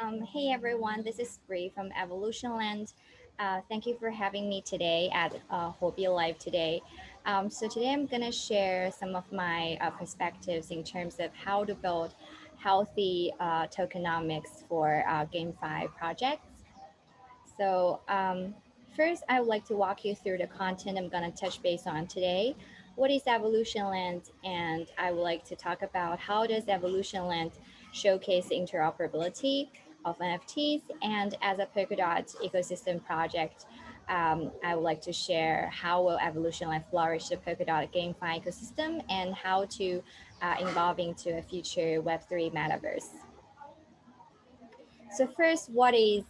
Hey everyone, this is Bree from Evolution Land. Thank you for having me today at Huobi Live today. So today I'm going to share some of my perspectives in terms of how to build healthy tokenomics for GameFi projects. So first, I would like to walk you through the content I'm going to touch base on today. What is Evolution Land? And I would like to talk about how does Evolution Land showcase interoperability of NFTs. And as a Polkadot ecosystem project, I would like to share how will Evolution Land flourish the Polkadot GameFi ecosystem and how to evolve into a future Web3 metaverse. So first, what is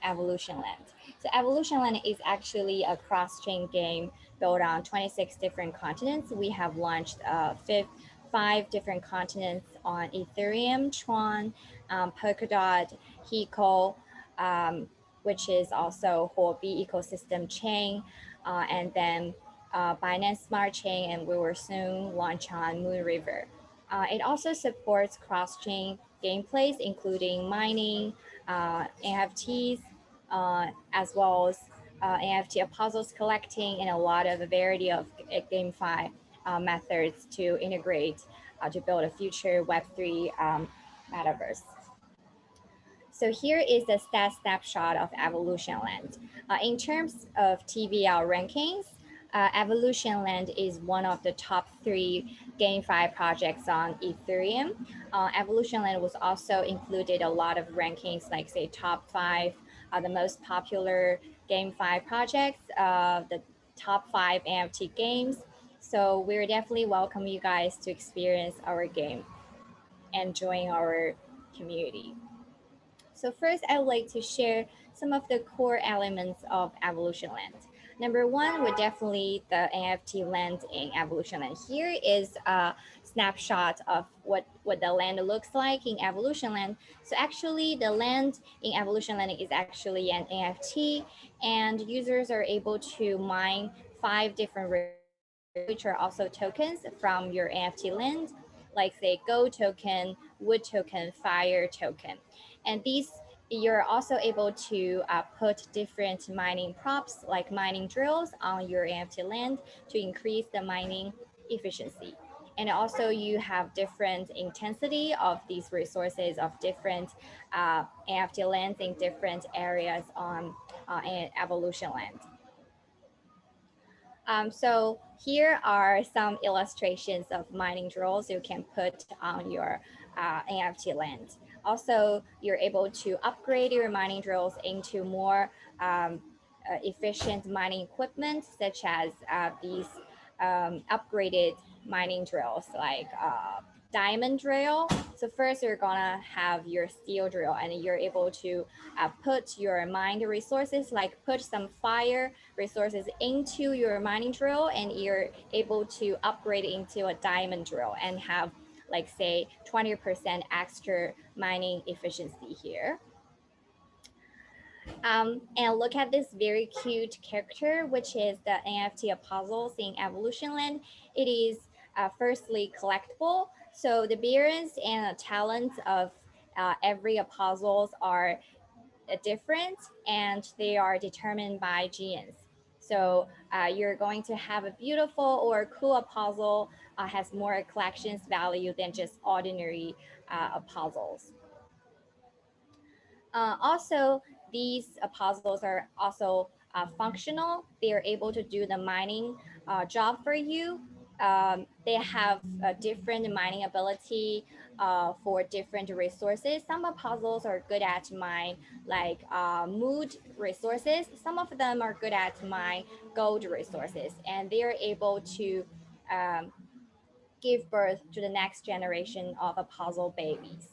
Evolution Land? So Evolution Land is actually a cross-chain game built on 26 different continents. We have launched five different continents on Ethereum, Tron, Polkadot, Hiko, which is also Huobi ecosystem chain, and then Binance Smart Chain, and we will soon launch on Moon River. It also supports cross-chain gameplays, including mining, NFTs, as well as NFT puzzles collecting, and a lot of a variety of GameFi methods to integrate to build a future Web3 metaverse. So here is the snapshot of Evolution Land. In terms of TVL rankings, Evolution Land is one of the top 3 GameFi projects on Ethereum. Evolution Land was also included a lot of rankings, like say top 5 the most popular GameFi projects, the top 5 NFT games. So we're definitely welcome you guys to experience our game and join our community. So first, I would like to share some of the core elements of Evolution Land. Number one would definitely the NFT land in Evolution Land. Here is a snapshot of what the land looks like in Evolution Land. So actually the land in Evolution Land is actually an NFT, and users are able to mine 5 different which are also tokens from your NFT land, like say gold token, wood token, fire token. And these, you're also able to put different mining props like mining drills on your NFT land to increase the mining efficiency. And also you have different intensity of these resources of different NFT lands in different areas on Evolution Land. So here are some illustrations of mining drills you can put on your NFT land. Also, you're able to upgrade your mining drills into more efficient mining equipment, such as these upgraded mining drills like diamond drill. So first you're gonna have your steel drill, and you're able to put your mined resources, like put some fire resources into your mining drill, and you're able to upgrade it into a diamond drill and have like say 20% extra mining efficiency here. And look at this very cute character, which is the NFT of puzzles in Evolution Land. It is firstly collectible. So the appearance and talents of every puzzles are different, and they are determined by genes. So you're going to have a beautiful or cool puzzle has more collections value than just ordinary puzzles. Also, these puzzles are also functional. They are able to do the mining job for you. They have a different mining ability for different resources. Some puzzles are good at mine like mood resources. Some of them are good at mine gold resources, and they are able to give birth to the next generation of puzzle babies.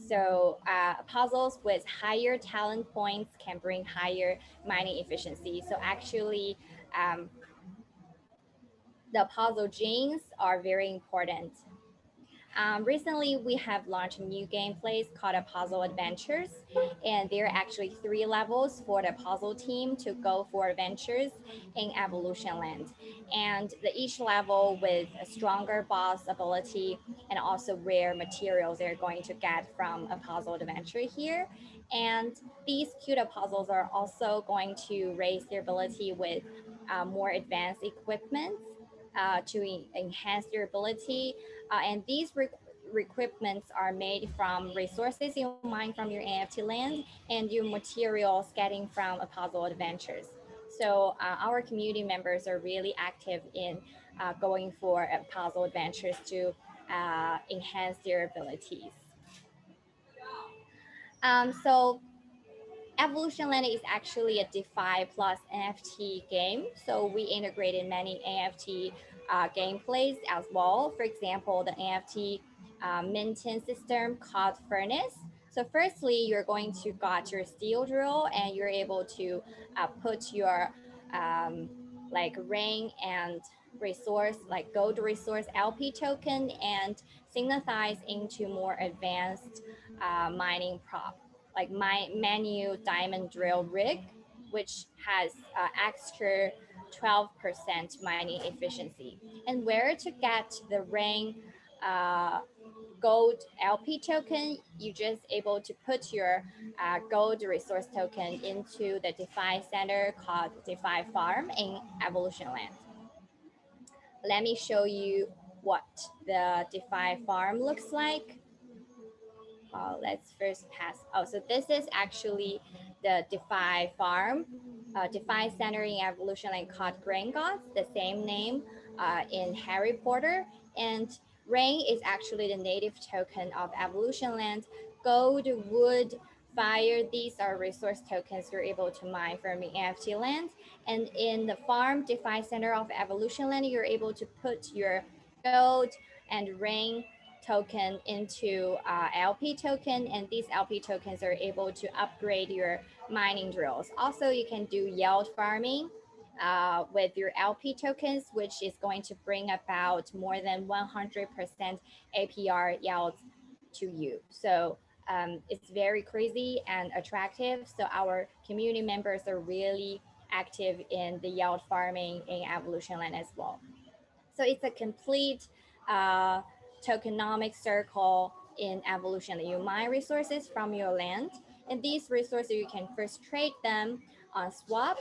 So puzzles with higher talent points can bring higher mining efficiency. So actually, the puzzle genes are very important. Recently, we have launched new gameplays called Puzzle Adventures, and there are actually 3 levels for the puzzle team to go for adventures in Evolution Land. And each level with a stronger boss ability and also rare materials they're going to get from a puzzle adventure here. And these CUDA puzzles are also going to raise their ability with more advanced equipment to enhance their ability. And these equipments are made from resources you mine from your NFT land and your materials getting from a puzzle adventures. So our community members are really active in going for puzzle adventures to enhance their abilities. So Evolution Land is actually a DeFi plus NFT game. So we integrated many NFT gameplays as well. For example, the NFT minting system called Furnace. So firstly, you're going to got your steel drill and you're able to put your um, like ring and resource, like gold resource LP token and synthesize into more advanced mining prop like my menu diamond drill rig, which has extra 12% mining efficiency. And where to get the ring gold LP token, you just able to put your gold resource token into the DeFi center called DeFi Farm in Evolution Land. Let me show you what the DeFi Farm looks like. Let's first pass. Oh, so this is actually the DeFi farm, DeFi center in Evolution Land called Grain Gods, the same name in Harry Potter. And rain is actually the native token of Evolution Land. Gold, wood, fire, these are resource tokens you're able to mine from the NFT land. And in the farm DeFi center of Evolution Land, you're able to put your gold and rain token into LP token, and these LP tokens are able to upgrade your mining drills. Also, you can do yield farming with your LP tokens, which is going to bring about more than 100% APR yields to you. So it's very crazy and attractive. So our community members are really active in the yield farming in Evolution Land as well. So it's a complete tokenomics circle in Evolution. You mine resources from your land, and these resources you can first trade them on swap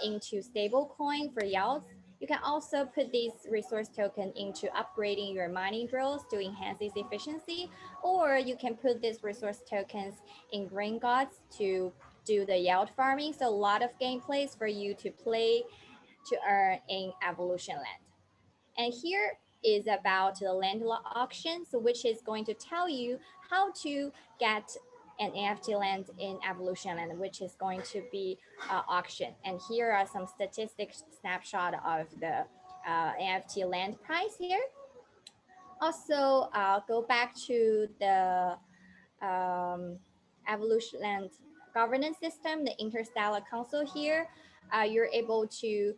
into stable coin for yields. You can also put these resource token into upgrading your mining drills to enhance its efficiency, or you can put these resource tokens in Grain Gods to do the yield farming. So a lot of gameplays for you to play to earn in Evolution Land. And here is about the land auction, so which is going to tell you how to get an NFT land in Evolution Land, which is going to be auction. And here are some statistics snapshot of the NFT land price here. Also, go back to the Evolution Land governance system, the Interstellar Council here. You're able to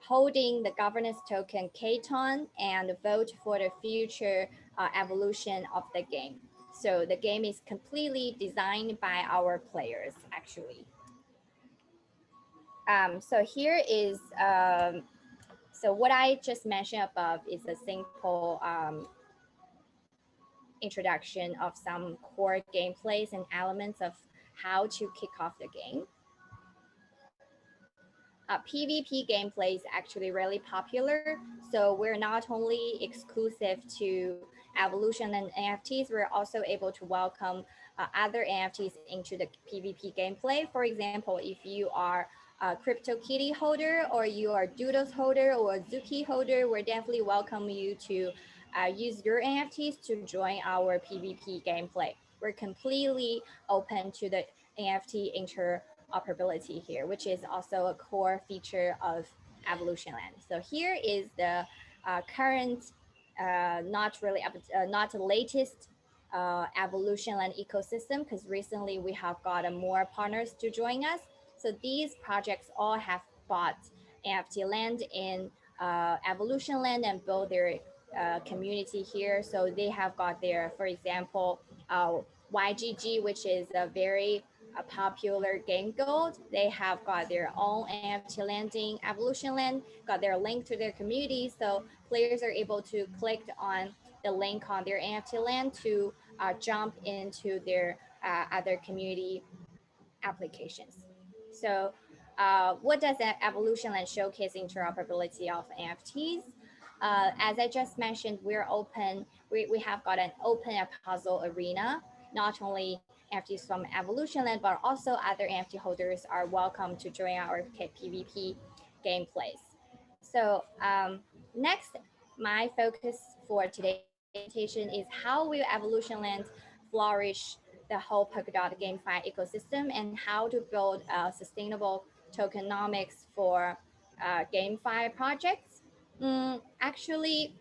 holding the governance token Kton and vote for the future evolution of the game. So the game is completely designed by our players, actually. So here is, so what I just mentioned above is a simple introduction of some core gameplays and elements of how to kick off the game. PvP gameplay is actually really popular. So we're not only exclusive to Evolution and NFTs, we're also able to welcome other NFTs into the PvP gameplay. For example, if you are a CryptoKitty holder or you are Doodles holder or Zuki holder, we're definitely welcome you to use your NFTs to join our PvP gameplay. We're completely open to the NFT interoperability here, which is also a core feature of Evolution Land. So here is the current, not the latest Evolution Land ecosystem, because recently we have got more partners to join us. So these projects all have bought NFT land in Evolution Land and built their community here. So they have got their, for example, YGG, which is a very popular game guild. They have got their own NFT landing, Evolution Land, got their link to their community. So players are able to click on the link on their NFT land to jump into their other community applications. So what does Evolution Land showcase interoperability of NFTs? As I just mentioned, we're open. We have got an open puzzle arena. Not only NFTs from Evolution Land, but also other NFT holders are welcome to join our PvP gameplays. So next, my focus for today's presentation is how will Evolution Land flourish the whole Polkadot GameFi ecosystem and how to build sustainable tokenomics for GameFi projects. Actually,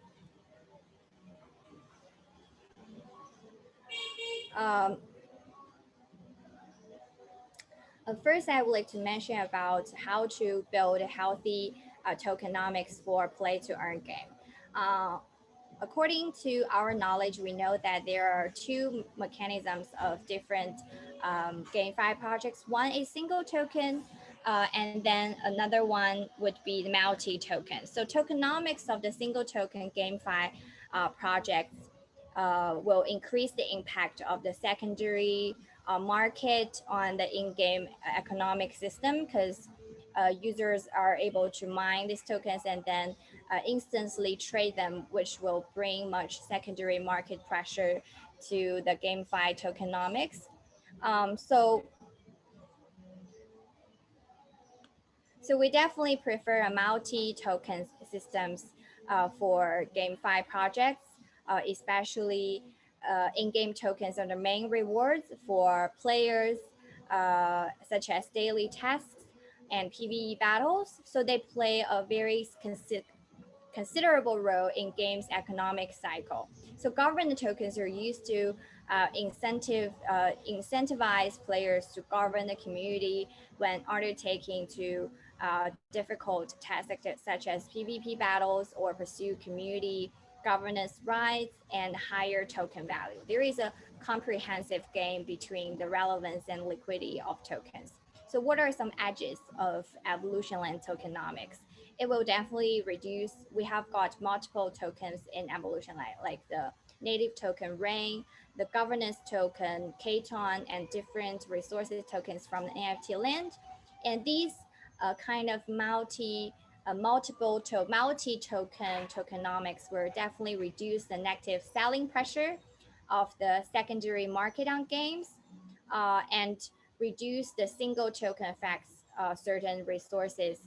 um, first I would like to mention about how to build a healthy tokenomics for play to earn game. Uh, According to our knowledge, we know that there are two mechanisms of different GameFi projects. One is single token, and then another one would be the multi-token. So tokenomics of the single token GameFi projects will increase the impact of the secondary market on the in-game economic system because users are able to mine these tokens and then instantly trade them, which will bring much secondary market pressure to the GameFi tokenomics. So we definitely prefer a multi-token systems for GameFi projects, especially in-game tokens are the main rewards for players, such as daily tasks and PvE battles. So they play a very considerable role in game's economic cycle. So government tokens are used to incentivize players to govern the community when undertaking to difficult tasks such as PvP battles or pursue community governance rights and higher token value. There is a comprehensive game between the relevance and liquidity of tokens. So what are some edges of Evolution Land tokenomics? It will definitely reduce. We have got multiple tokens in Evolution Land, like the native token Rain, the governance token Katon, and different resources tokens from the NFT land. And these kind of multi-token tokenomics will definitely reduce the negative selling pressure of the secondary market on games and reduce the single token effects certain resources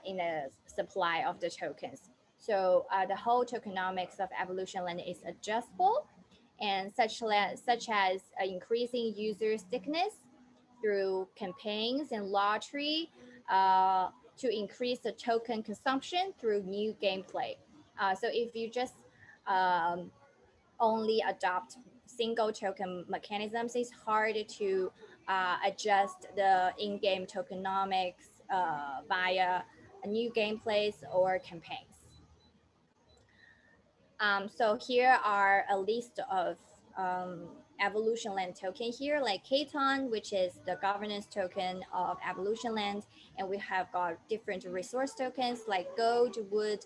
in the supply of the tokens. So the whole tokenomics of Evolution Land is adjustable and such as increasing user stickiness through campaigns and lottery to increase the token consumption through new gameplay. So if you just only adopt single token mechanisms, it's hard to adjust the in-game tokenomics via new gameplays or campaigns. So here are a list of Evolution Land token here, like Katon, which is the governance token of Evolution Land. And we have got different resource tokens like gold, wood,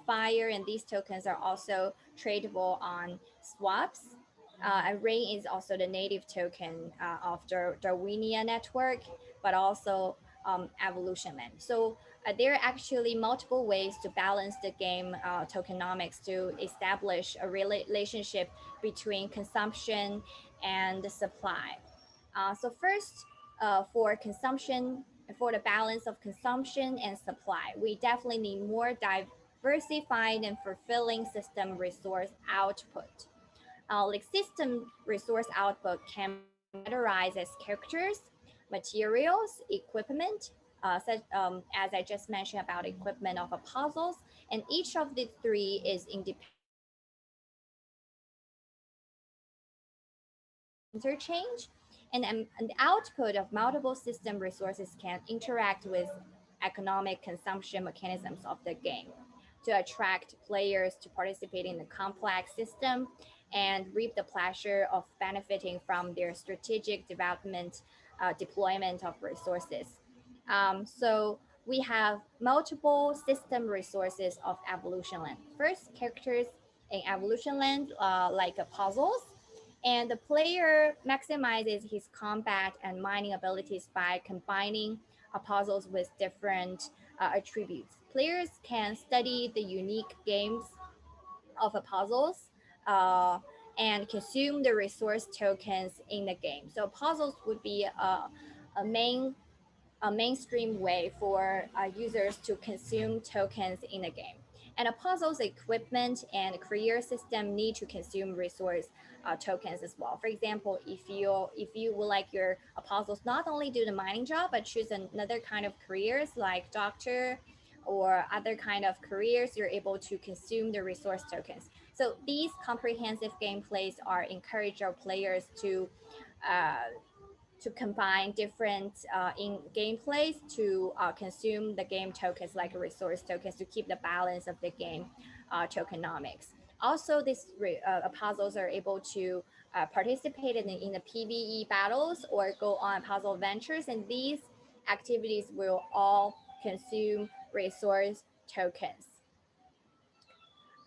fire, and these tokens are also tradable on swaps. And Rain is also the native token of the Darwinia network, but also Evolution Land. So there are actually multiple ways to balance the game tokenomics to establish a relationship between consumption and the supply. So first, for consumption, for the balance of consumption and supply, we definitely need more diversified and fulfilling system resource output. Like system resource output can be categorized as characters, materials, equipment, such, as I just mentioned about equipment of puzzles, and each of the three is independent interchange, and the output of multiple system resources can interact with economic consumption mechanisms of the game. to attract players to participate in the complex system and reap the pleasure of benefiting from their strategic development, deployment of resources. So we have multiple system resources of Evolution Land. First, characters in Evolution Land, like puzzles, and the player maximizes his combat and mining abilities by combining puzzles with different attributes. Players can study the unique games of puzzles and consume the resource tokens in the game. So puzzles would be a main a mainstream way for users to consume tokens in the game. And a puzzle's equipment and career system need to consume resource tokens as well. For example, if you would like your puzzles not only do the mining job but choose another kind of careers like doctor or other kind of careers, you're able to consume the resource tokens. So these comprehensive gameplays are encourage our players uh, to combine different in gameplays to consume the game tokens like resource tokens to keep the balance of the game tokenomics. Also, these puzzles are able to participate in the PvE battles or go on puzzle adventures, and these activities will all consume resource tokens.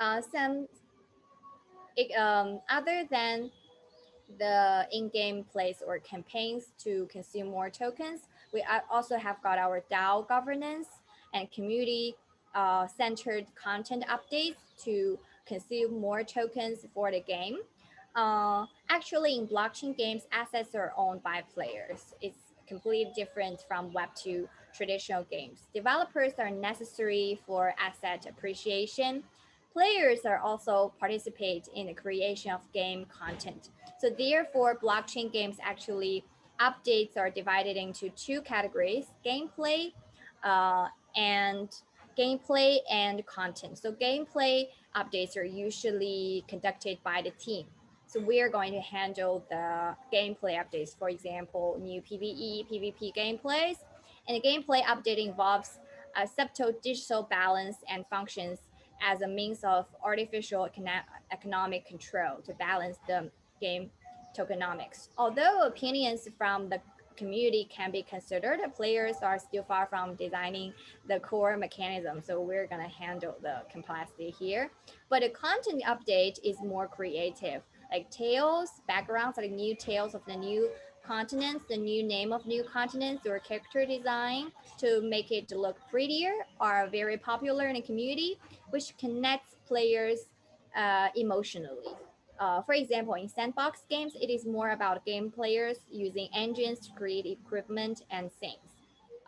Some other than the in-game plays or campaigns to consume more tokens, we also have got our DAO governance and community centered content updates to consume more tokens for the game. Actually, in blockchain games, assets are owned by players. It's completely different from Web2 traditional games. Developers are necessary for asset appreciation. Players are also participate in the creation of game content. So therefore, blockchain games actually updates are divided into two categories: uh, and gameplay and content. So gameplay updates are usually conducted by the team. So we are going to handle the gameplay updates, for example, new PvE, PvP gameplays. And the gameplay update involves a subtle digital balance and functions as a means of artificial economic control to balance the game tokenomics. Although opinions from the community can be considered, players are still far from designing the core mechanism. So we're going to handle the complexity here. But the content update is more creative, like tales, backgrounds, like new tales of the new continents, the new name of new continents, or character design to make it look prettier are very popular in the community, which connects players emotionally. For example, in sandbox games, it is more about game players using engines to create equipment and things.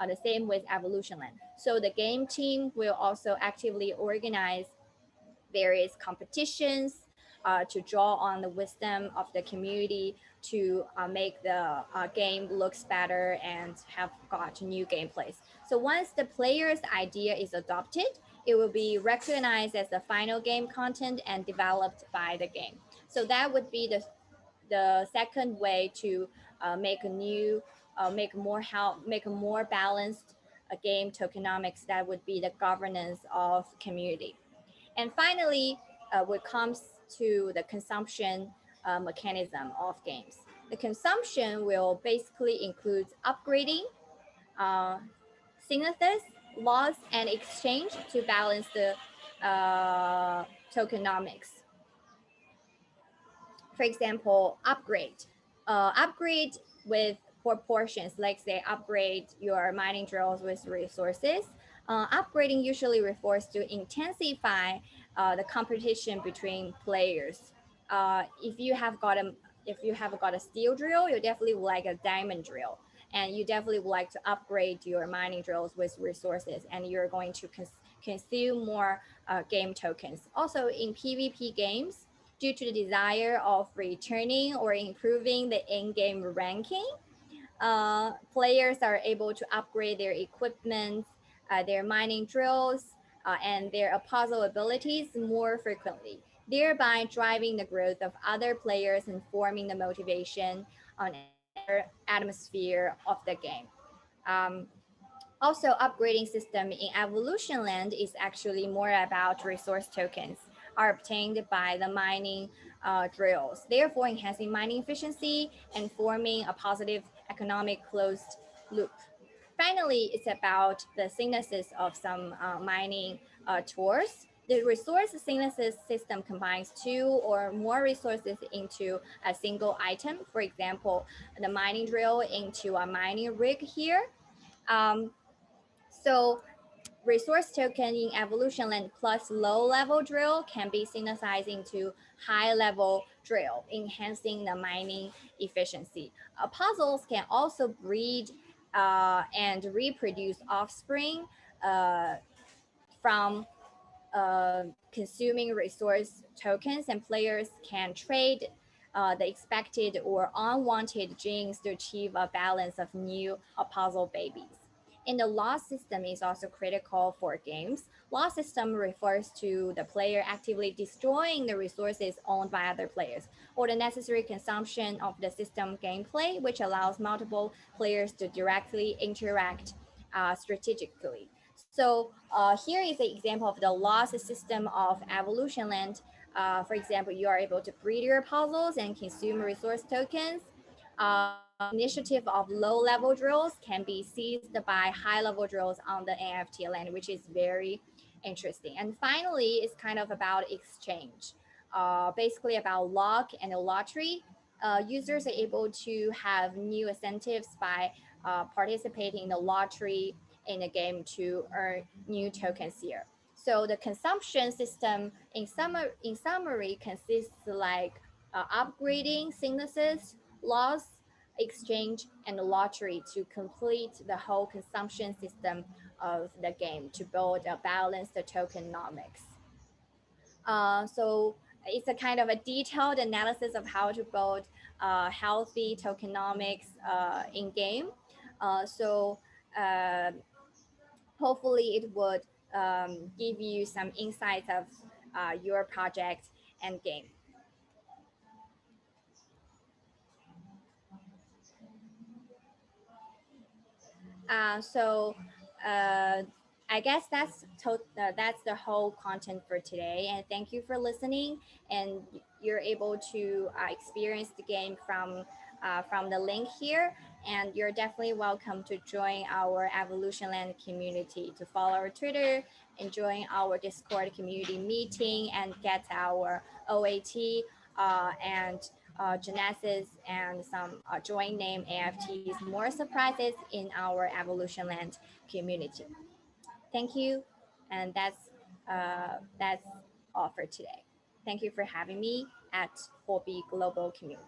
The same with Evolution Land. So the game team will also actively organize various competitions to draw on the wisdom of the community to make the game looks better and have got new gameplays. So once the player's idea is adopted, it will be recognized as the final game content and developed by the game. So that would be the second way to make a new, make a more balanced game tokenomics. That would be the governance of community. And finally, when it comes to the consumption mechanism of games, the consumption will basically include upgrading, uh, synthesis, loss, and exchange to balance the tokenomics. For example, upgrade with proportions, like say upgrade your mining drills with resources. Upgrading usually refers to intensify the competition between players. If you have got a steel drill, you definitely would like a diamond drill, and you definitely would like to upgrade your mining drills with resources, and you're going to consume more game tokens. Also, in PvP games, due to the desire of returning or improving the in-game ranking, players are able to upgrade their equipment, their mining drills, and their puzzle abilities more frequently, thereby driving the growth of other players and forming the motivation on atmosphere of the game. Um, Also, upgrading system in Evolution Land is actually more about resource tokens are obtained by the mining drills, therefore enhancing mining efficiency and forming a positive economic closed loop. Finally, it's about the synthesis of some mining tours. The resource synthesis system combines two or more resources into a single item. For example, the mining drill into a mining rig here. Um, so resource token in Evolution Land plus low level drill can be synthesized into high level drill, enhancing the mining efficiency. Puzzles can also breed and reproduce offspring uh, from consuming resource tokens, and players can trade the expected or unwanted genes to achieve a balance of new puzzle babies. And the loss system is also critical for games. Loss system refers to the player actively destroying the resources owned by other players or the necessary consumption of the system gameplay, which allows multiple players to directly interact strategically. So here is an example of the loss system of Evolution Land. For example, you are able to breed your puzzles and consume resource tokens. Initiative of low level drills can be seized by high level drills on the NFT land, which is very interesting. And finally, it's kind of about exchange, basically about luck and a lottery. Users are able to have new incentives by participating in the lottery in the game to earn new tokens here. So the consumption system in summary consists like upgrading, synthesis, loss, exchange, and lottery to complete the whole consumption system of the game to build a balanced tokenomics. So it's a kind of a detailed analysis of how to build healthy tokenomics in game. So hopefully it would give you some insights of your project and game. So I guess that's the whole content for today. And thank you for listening. And you're able to experience the game from the link here. And you're definitely welcome to join our Evolution Land community, to follow our Twitter and join our Discord community meeting and get our OAT and Genesis and some joint name AFTs, more surprises in our Evolution Land community. Thank you, and that's all for today. Thank you for having me at Huobi Global Community.